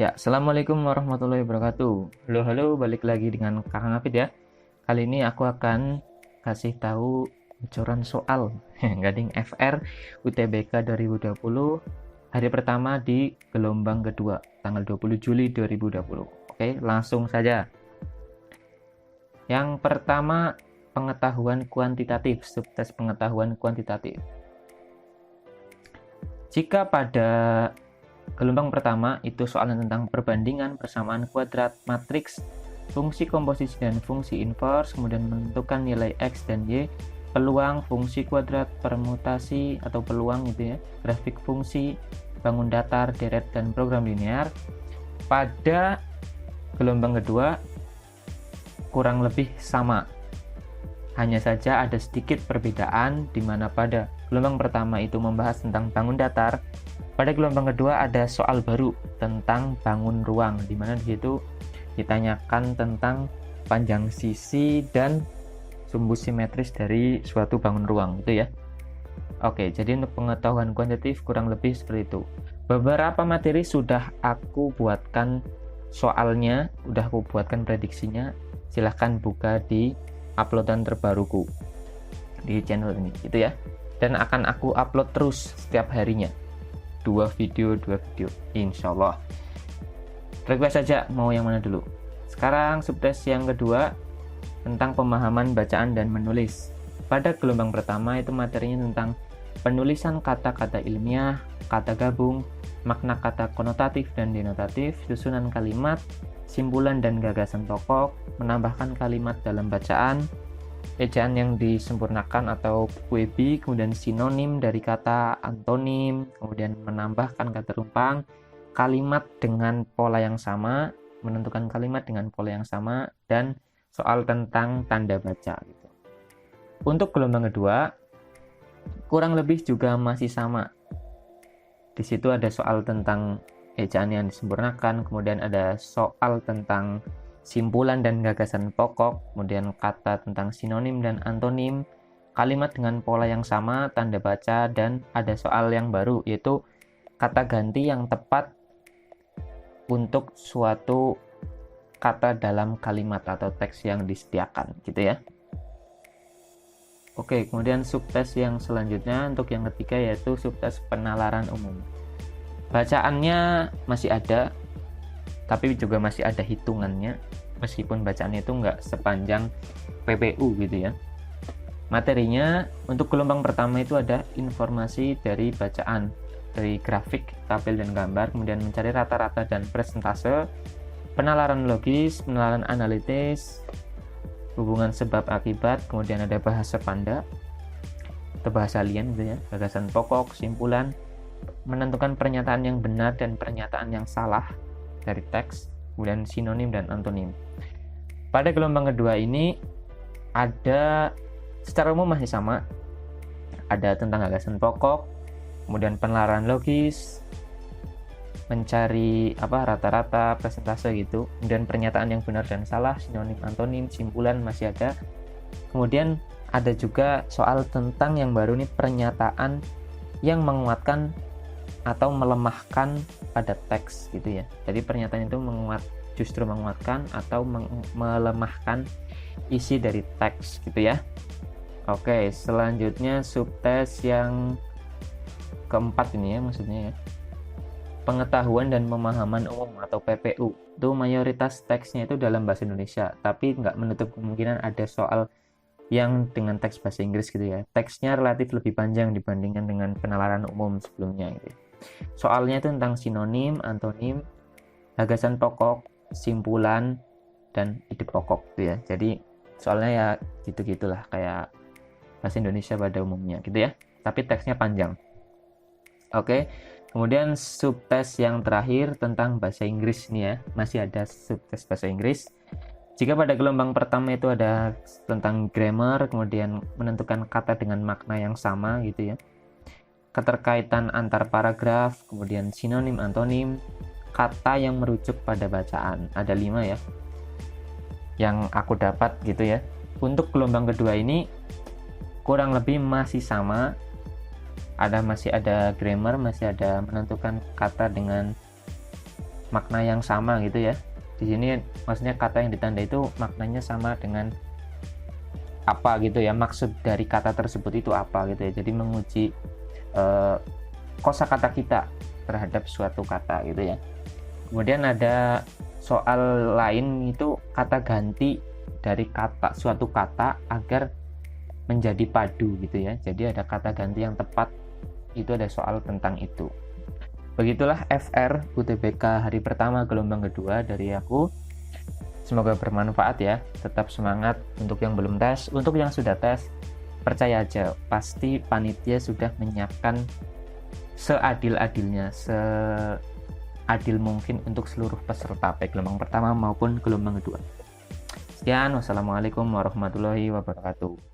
Ya, Assalamualaikum warahmatullahi wabarakatuh. Halo, halo, balik lagi dengan Kakang Hafid ya. Kali ini aku akan kasih tahu bocoran soal Gading FR UTBK 2020 hari pertama di gelombang kedua, tanggal 20 Juli 2020. Oke, langsung saja. Yang pertama, pengetahuan kuantitatif, subtes pengetahuan kuantitatif. Jika pada gelombang pertama itu soal tentang perbandingan persamaan kuadrat matriks, fungsi komposisi dan fungsi inverse, kemudian menentukan nilai X dan Y, peluang, fungsi kuadrat, permutasi atau peluang gitu ya, grafik fungsi, bangun datar, deret, dan program linear. Pada gelombang kedua kurang lebih sama. Hanya saja ada sedikit perbedaan di mana pada gelombang pertama itu membahas tentang bangun datar. Pada gelombang kedua ada soal baru tentang bangun ruang, di mana di situ ditanyakan tentang panjang sisi dan sumbu simetris dari suatu bangun ruang, gitu ya. Oke, jadi untuk pengetahuan kuantitatif kurang lebih seperti itu. Beberapa materi sudah aku buatkan soalnya, sudah aku buatkan prediksinya. Silahkan buka di uploadan terbaruku di channel ini, gitu ya. Dan akan aku upload terus setiap harinya. 2 video, insya Allah. Request saja mau yang mana dulu. Sekarang subtes yang kedua tentang pemahaman bacaan dan menulis. Pada gelombang pertama itu materinya tentang penulisan kata-kata ilmiah, kata gabung, makna kata konotatif dan denotatif, susunan kalimat, simpulan dan gagasan pokok, menambahkan kalimat dalam bacaan, ejaan yang disempurnakan atau puebi, kemudian sinonim dari kata, antonim, kemudian menambahkan kata rumpang, kalimat dengan pola yang sama, menentukan kalimat dengan pola yang sama, dan soal tentang tanda baca. Gitu. Untuk gelombang kedua, kurang lebih juga masih sama. Di situ ada soal tentang ejaan yang disempurnakan, kemudian ada soal tentang simpulan dan gagasan pokok, kemudian kata tentang sinonim dan antonim, kalimat dengan pola yang sama, tanda baca, dan ada soal yang baru yaitu kata ganti yang tepat untuk suatu kata dalam kalimat atau teks yang disediakan, gitu ya. Oke, kemudian subtes yang selanjutnya untuk yang ketiga yaitu subtes penalaran umum. Bacaannya masih ada, tapi juga masih ada hitungannya, meskipun bacaannya itu nggak sepanjang PPU gitu ya. Materinya untuk gelombang pertama itu ada informasi dari bacaan, dari grafik, tabel, dan gambar, kemudian mencari rata-rata dan persentase, penalaran logis, penalaran analitis, hubungan sebab akibat, kemudian ada bahasa panda atau bahasa alien gitu ya, gagasan pokok, kesimpulan, menentukan pernyataan yang benar dan pernyataan yang salah dari teks, kemudian sinonim dan antonim. Pada gelombang kedua ini ada secara umum masih sama, ada tentang gagasan pokok, kemudian penalaran logis, mencari rata-rata, persentase gitu, kemudian pernyataan yang benar dan salah, sinonim, antonim, simpulan masih ada. Kemudian ada juga soal tentang yang baru nih, pernyataan yang menguatkan atau melemahkan pada teks gitu ya. Jadi pernyataan itu justru menguatkan atau melemahkan isi dari teks gitu ya. Oke, selanjutnya subtes yang keempat ini ya, maksudnya ya. Pengetahuan dan pemahaman umum atau PPU. Itu mayoritas teksnya itu dalam bahasa Indonesia, tapi nggak menutup kemungkinan ada soal yang dengan teks bahasa Inggris gitu ya. Teksnya relatif lebih panjang dibandingkan dengan penalaran umum sebelumnya gitu. Soalnya itu tentang sinonim, antonim, gagasan pokok, simpulan, dan ide pokok gitu ya. Jadi soalnya ya gitu-gitulah kayak bahasa Indonesia pada umumnya gitu ya. Tapi teksnya panjang. Oke. Kemudian subtes yang terakhir tentang bahasa Inggris nih ya. Masih ada subtes bahasa Inggris. Jika pada gelombang pertama itu ada tentang grammar, kemudian menentukan kata dengan makna yang sama gitu ya. Keterkaitan antar paragraf, kemudian sinonim, antonim, kata yang merujuk pada bacaan. Ada 5 ya yang aku dapat gitu ya. Untuk gelombang kedua ini kurang lebih masih sama, masih ada grammar, masih ada menentukan kata dengan makna yang sama gitu ya. Di sini maksudnya kata yang ditandai itu maknanya sama dengan apa gitu ya, maksud dari kata tersebut itu apa gitu ya. Jadi menguji kosakata kita terhadap suatu kata gitu ya. Kemudian ada soal lain itu kata ganti dari kata suatu kata agar menjadi padu gitu ya. Jadi ada kata ganti yang tepat, itu ada soal tentang itu. Begitulah FR UTBK hari pertama gelombang kedua dari aku. Semoga bermanfaat ya. Tetap semangat untuk yang belum tes. Untuk yang sudah tes, percaya aja, pasti panitia sudah menyiapkan seadil-adilnya, seadil mungkin untuk seluruh peserta baik gelombang pertama maupun gelombang kedua. Sekian, wassalamualaikum warahmatullahi wabarakatuh.